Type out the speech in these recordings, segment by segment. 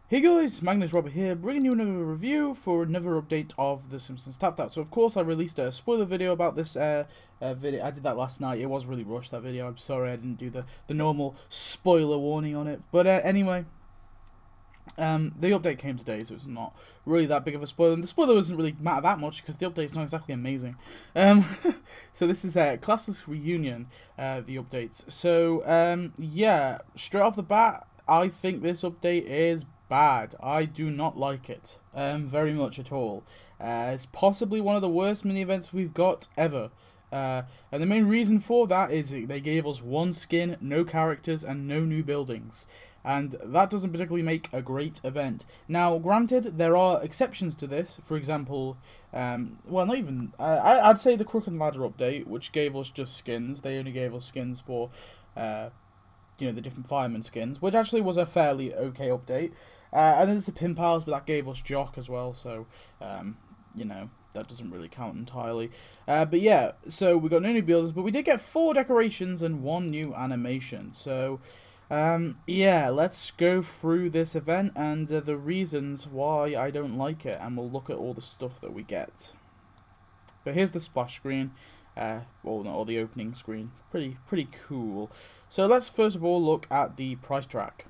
Hey guys, Magnus Robert here, bringing you another review for another update of The Simpsons Tapped Out. So of course I released a spoiler video about this video. I did that last night. It was really rushed, that video. I'm sorry I didn't do the normal spoiler warning on it. But anyway, the update came today, so it's not really that big of a spoiler. And the spoiler doesn't really matter that much because the update's not exactly amazing. So this is Classless Reunion, the updates. So yeah, straight off the bat, I think this update is bad. I do not like it very much at all. It's possibly one of the worst mini events we've got ever. And the main reason for that is they gave us one skin, no characters, and no new buildings. And that doesn't particularly make a great event. Now, granted, there are exceptions to this. For example, well, not even... I'd say the Crooked Ladder update, which gave us just skins. They only gave us skins for, you know, the different fireman skins, which actually was a fairly okay update. And then there's the pin pals, but that gave us Jock as well, so, you know, that doesn't really count entirely. But yeah, so we got no new buildings, but we did get 4 decorations and 1 new animation. So, yeah, let's go through this event and the reasons why I don't like it, and we'll look at all the stuff that we get. But here's the splash screen. Or the opening screen. Pretty cool. So let's first of all look at the price track.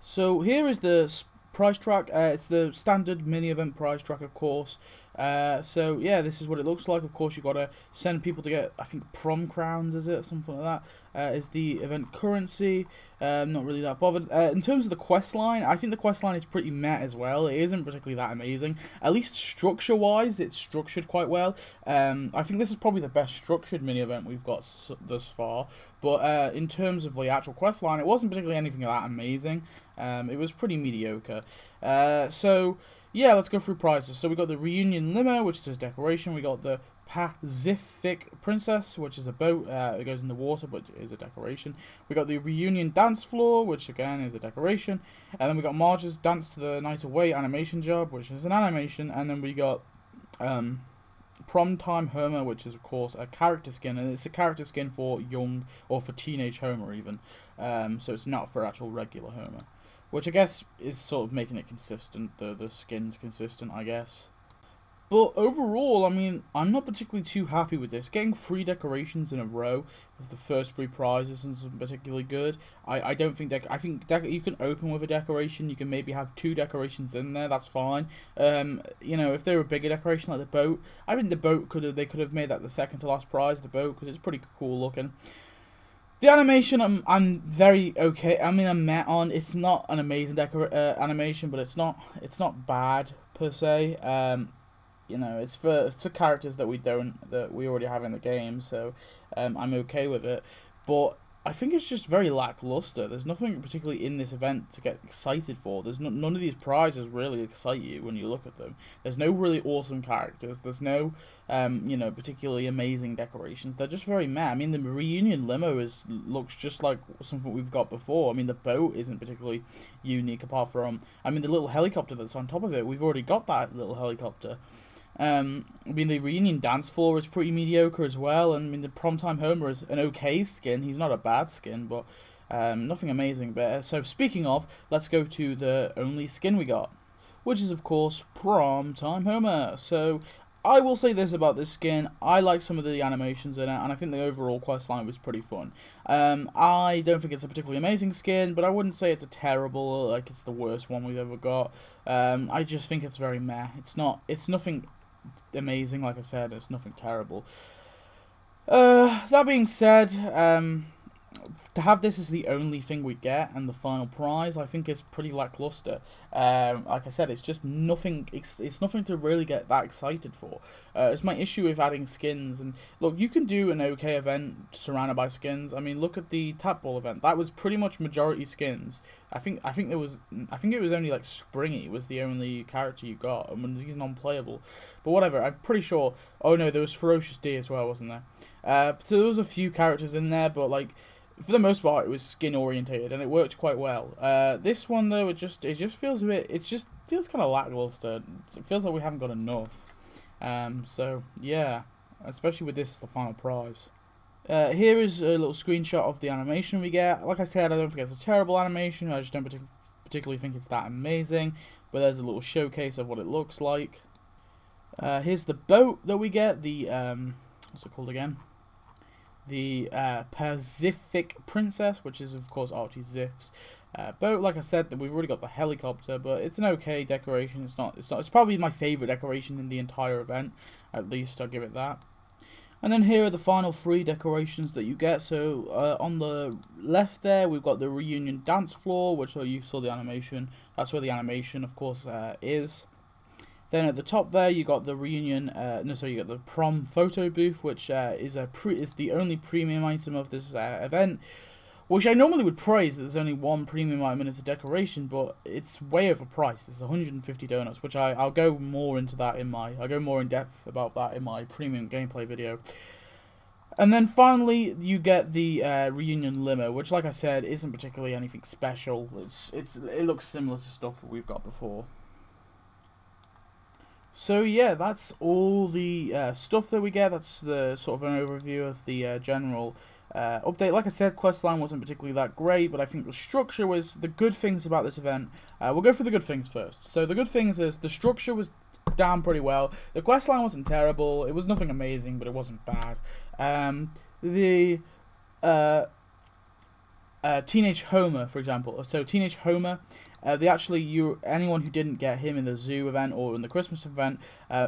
So here is the price track. It's the standard mini event price track, of course. So yeah, this is what it looks like. Of course, you've got to send people to get, I think, prom crowns, is it? Something like that. Is the event currency. Not really that bothered. In terms of the quest line, I think the quest line is pretty meh as well. It isn't particularly that amazing. At least structure-wise, it's structured quite well. I think this is probably the best structured mini event we've got thus far. But in terms of the actual quest line, it wasn't particularly anything that amazing. It was pretty mediocre. So yeah, let's go through prizes. So we got the Reunion Limo, which is a decoration. We got the Pacific Princess, which is a boat. It goes in the water, but is a decoration. We got the Reunion Dance Floor, which again is a decoration. And then we got Marge's Dance to the Night Away animation job, which is an animation. And then we got Prom Time Homer, which is of course a character skin, and it's a character skin for young or for teenage Homer even. So it's not for actual regular Homer, which I guess is sort of making it consistent. The skin's consistent, I guess. But overall, I mean, I'm not particularly too happy with this. Getting 3 decorations in a row of the first 3 prizes isn't particularly good. I don't think I think you can open with a decoration. You can maybe have 2 decorations in there. That's fine. You know, if they were a bigger decoration like the boat, I think the boat they could have made that the second to last prize, the boat, because it's pretty cool looking. The animation, I'm very okay. I mean, I'm met on. It's not an amazing animation, but it's not bad per se. You know, it's for characters that we already have in the game, so I'm okay with it. But I think it's just very lackluster. There's nothing particularly in this event to get excited for. There's none of these prizes really excite you when you look at them. There's no really awesome characters. There's no, you know, particularly amazing decorations. They're just very meh. I mean, the Reunion Limo looks just like something we've got before. I mean, the boat isn't particularly unique apart from, I mean, the little helicopter that's on top of it. We've already got that little helicopter. I mean, the Reunion Dance Floor is pretty mediocre as well, and I mean, the Primetime Homer is an okay skin. He's not a bad skin, but nothing amazing. But so speaking of, let's go to the only skin we got, which is of course Primetime Homer. So I will say this about this skin: I like some of the animations in it, and I think the overall questline was pretty fun. I don't think it's a particularly amazing skin, but I wouldn't say it's a terrible, like it's the worst one we've ever got. I just think it's very meh. It's nothing amazing, like I said. It's nothing terrible. That being said, to have this as the only thing we get and the final prize, I think is pretty lackluster. Like I said, it's just nothing. It's nothing to really get that excited for. It's my issue with adding skins. And look, you can do an okay event surrounded by skins. I mean, look at the tap ball event. That was pretty much majority skins. I think it was only like Springy was the only character you got, and he's non-playable. But whatever. I'm pretty sure. Oh no, there was Ferocious D as well, wasn't there? So there was a few characters in there, but like, for the most part, it was skin orientated, and it worked quite well. This one though, it just feels a bit. It just feels kind of lackluster. It feels like we haven't got enough. So yeah, especially with this as the final prize. Here is a little screenshot of the animation we get. Like I said, I don't think it's a terrible animation. I just don't particularly think it's that amazing, but there's a little showcase of what it looks like. Here's the boat that we get, the, what's it called again? The Pacific Princess, which is, of course, Archie Ziff's boat. Like I said, that we've already got the helicopter, but it's an okay decoration. It's probably my favourite decoration in the entire event, at least, I'll give it that. And then here are the final 3 decorations that you get. So on the left there, we've got the reunion dance floor, which you saw the animation. That's where the animation, of course, is. Then at the top there, you got the reunion. You got the prom photo booth, which is the only premium item of this event. Which I normally would praise that there's only one premium item and it's a decoration, but it's way overpriced. It's 150 donuts, which I'll go more into that I'll go more in depth about that in my premium gameplay video. And then finally, you get the reunion limo, which, like I said, isn't particularly anything special. It looks similar to stuff we've got before. So yeah, that's all the stuff that we get. That's the sort of an overview of the general update. Like I said, questline wasn't particularly that great, but I think the structure was the good things about this event. We'll go for the good things first. So the good things is the structure was down pretty well. The questline wasn't terrible. It was nothing amazing, but it wasn't bad. Teenage Homer, for example. So Teenage Homer, anyone who didn't get him in the zoo event or in the Christmas event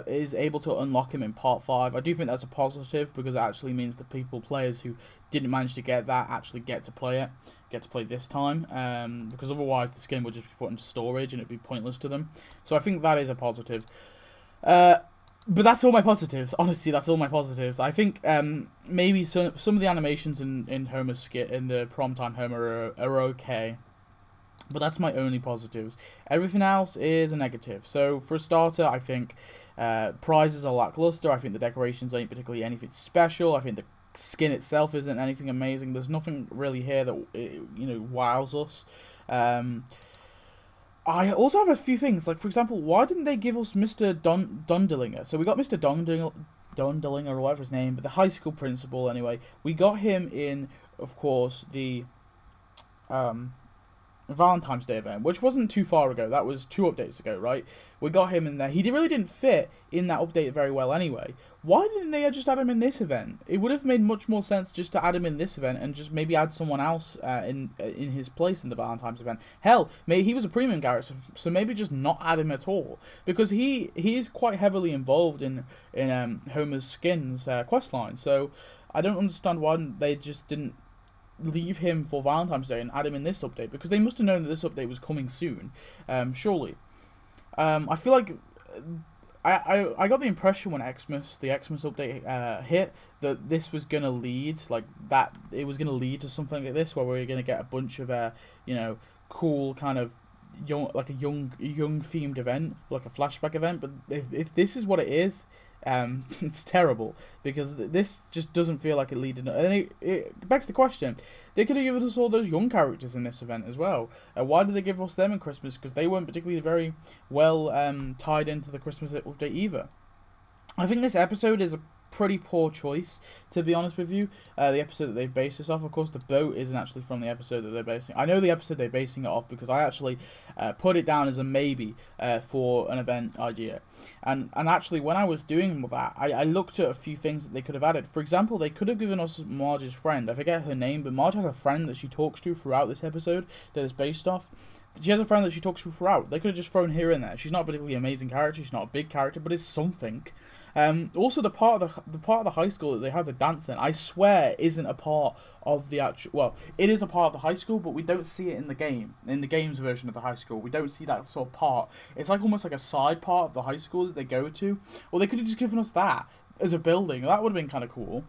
is able to unlock him in part 5. I do think that's a positive because it actually means the players who didn't manage to get that actually get to play this time. Because otherwise the skin would just be put into storage and it'd be pointless to them. So I think that is a positive. But that's all my positives. Honestly, that's all my positives. I think maybe some of the animations in Homer's skit in the prom time Homer are okay. But that's my only positives. Everything else is a negative. So for a starter, I think prizes are lackluster. I think the decorations ain't particularly anything special. I think the skin itself isn't anything amazing. There's nothing really here that wows us. I also have a few things, like for example, why didn't they give us Mr. Dundelinger? So we got Mr. Dundelinger or whatever his name, but the high school principal anyway. We got him in, of course, the Valentine's Day event, which wasn't too far ago. That was 2 updates ago, right? We got him in there. He really didn't fit in that update very well anyway. Why didn't they just add him in this event? It would have made much more sense just to add him in this event and just maybe add someone else in his place in the Valentine's event. Hell, maybe he was a premium character, so maybe just not add him at all, because he is quite heavily involved in Homer's Skins questline. So I don't understand why they just didn't leave him for Valentine's Day and add him in this update, because they must have known that this update was coming soon, surely. I feel like I got the impression when the Xmas update hit that this was gonna lead it was gonna lead to something like this, where we're gonna get a bunch of cool kind of young themed event, like a flashback event. But if this is what it is, it's terrible, because this just doesn't feel like it leading. And it begs the question: they could have given us all those young characters in this event as well. Why did they give us them in Christmas? Because they weren't particularly very well tied into the Christmas update either. I think this episode is a pretty poor choice, to be honest with you. The episode that they've based this off, of course, the boat isn't actually from the episode that they're basing. I know the episode they're basing it off because I actually put it down as a maybe for an event idea. And actually, when I was doing that, I looked at a few things that they could have added. For example, they could have given us Marge's friend. I forget her name, but Marge has a friend that she talks to throughout this episode that is based off. She has a friend that she talks to throughout. They could have just thrown her in there. She's not a particularly amazing character. She's not a big character, but it's something. Also, the part of the high school that they have the dance in, I swear, isn't a part of the actual. Well, it is a part of the high school, but we don't see it in the game. In the game's version of the high school, we don't see that sort of part. It's like almost like a side part of the high school that they go to. Or they could have just given us that as a building. That would have been kind of cool.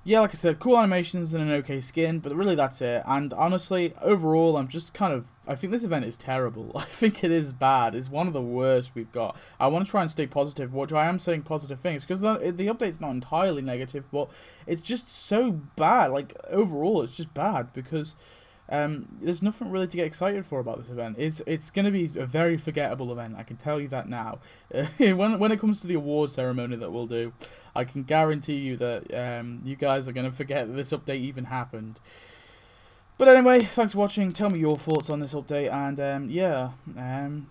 Yeah, like I said, cool animations and an okay skin, but really that's it. And honestly, overall, I think this event is terrible. I think it is bad. It's one of the worst we've got. I want to try and stay positive, which I am saying positive things, because the update's not entirely negative, but it's just so bad. Like, overall, it's just bad, because there's nothing really to get excited for about this event. It's going to be a very forgettable event, I can tell you that now. When it comes to the award ceremony that we'll do, I can guarantee you that you guys are going to forget that this update even happened. But anyway, thanks for watching. Tell me your thoughts on this update, and yeah,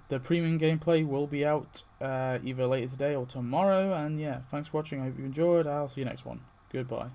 the premium gameplay will be out either later today or tomorrow. And yeah, thanks for watching. I hope you enjoyed. I'll see you next one. Goodbye.